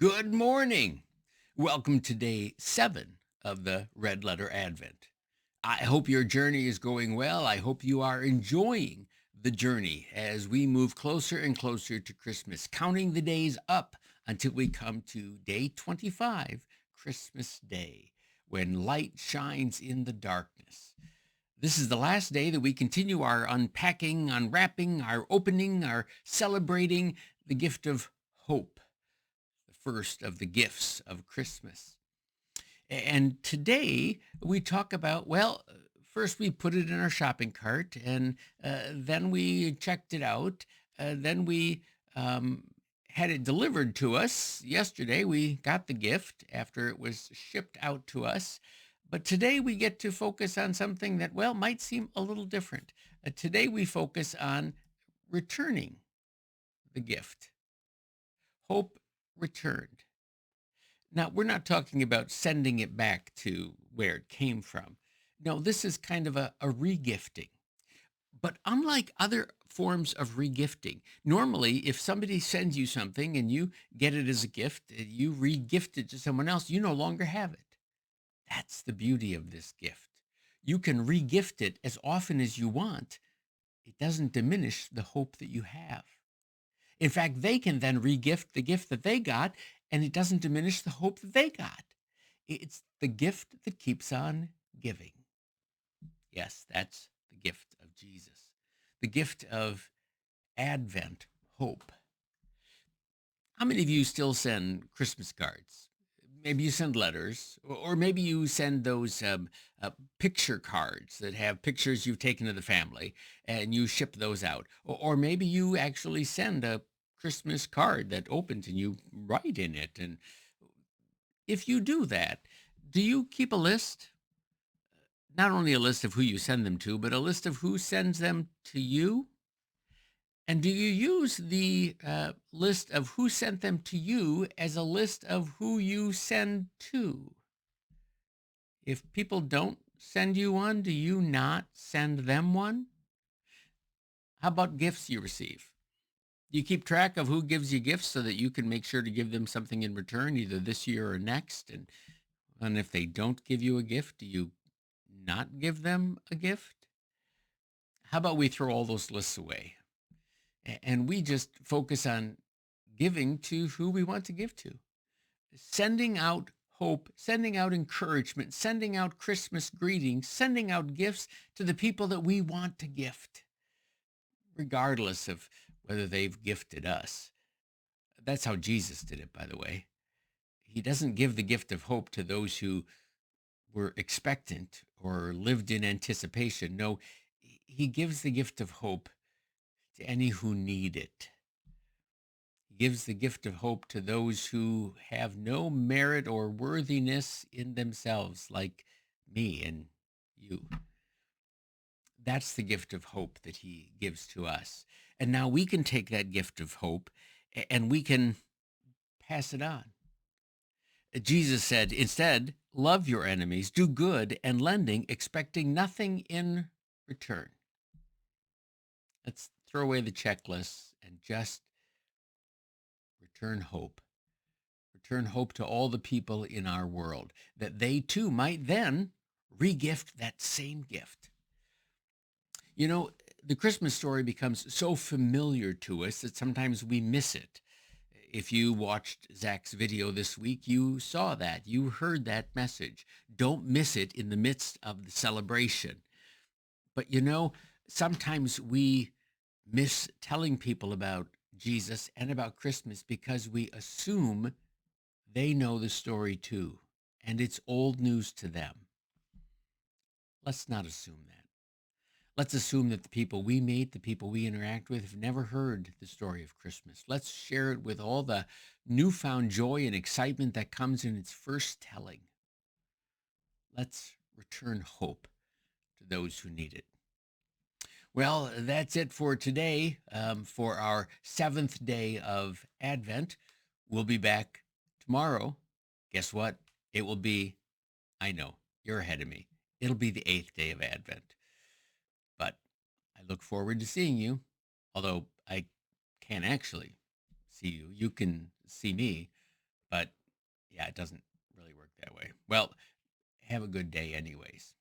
Good morning. Welcome to day 7 of the Red Letter Advent. I hope your journey is going well. I hope you are enjoying the journey as we move closer and closer to Christmas, counting the days up until we come to day 25, Christmas Day, when light shines in the darkness. This is the last day that we continue our unpacking, unwrapping, our opening, our celebrating the gift of hope, the first of the gifts of Christmas. And today we talk about, first we put it in our shopping cart and then we checked it out. Then we um, had it delivered to us yesterday. We got the gift after it was shipped out to us. But today we get to focus on something that, might seem a little different. Today we focus on returning the gift. Hope returned. Now, we're not talking about sending it back to where it came from. No, this is kind of a regifting. But unlike other forms of regifting, normally if somebody sends you something and you get it as a gift, you regift it to someone else, you no longer have it. That's the beauty of this gift. You can regift it as often as you want. It doesn't diminish the hope that you have. In fact, they can then regift the gift that they got, and it doesn't diminish the hope that they got. It's the gift that keeps on giving. Yes, that's the gift of Jesus, the gift of Advent hope. How many of you still send Christmas cards? Maybe you send letters, or maybe you send those picture cards that have pictures you've taken of the family and you ship those out. Or maybe you actually send a Christmas card that opens and you write in it. And if you do that, do you keep a list? Not only a list of who you send them to, but a list of who sends them to you? And do you use the list of who sent them to you as a list of who you send to? If people don't send you one, do you not send them one? How about gifts you receive? Do you keep track of who gives you gifts so that you can make sure to give them something in return, either this year or next? And if they don't give you a gift, do you not give them a gift? How about we throw all those lists away and we just focus on giving to who we want to give to? Sending out hope, sending out encouragement, sending out Christmas greetings, sending out gifts to the people that we want to gift, regardless of whether they've gifted us. That's how Jesus did it, by the way. He doesn't give the gift of hope to those who were expectant or lived in anticipation. No, he gives the gift of hope to any who need it. He gives the gift of hope to those who have no merit or worthiness in themselves, like me and you. That's the gift of hope that he gives to us. And now we can take that gift of hope and we can pass it on. Jesus said, instead, love your enemies, do good and lending, expecting nothing in return. Let's throw away the checklists and just return hope. Return hope to all the people in our world, that they too might then regift that same gift. You know, the Christmas story becomes so familiar to us that sometimes we miss it. If you watched Zach's video this week, you saw that. You heard that message. Don't miss it in the midst of the celebration. But sometimes we miss telling people about Jesus and about Christmas because we assume they know the story too, and it's old news to them. Let's not assume that. Let's assume that the people we meet, the people we interact with, have never heard the story of Christmas. Let's share it with all the newfound joy and excitement that comes in its first telling. Let's return hope to those who need it. Well, that's it for today, for our 7th day of Advent. We'll be back tomorrow. Guess what? It will be, I know, you're ahead of me. It'll be the 8th day of Advent. But I look forward to seeing you, although I can't actually see you. You can see me, But yeah, it doesn't really work that way. Well, have a good day, anyways.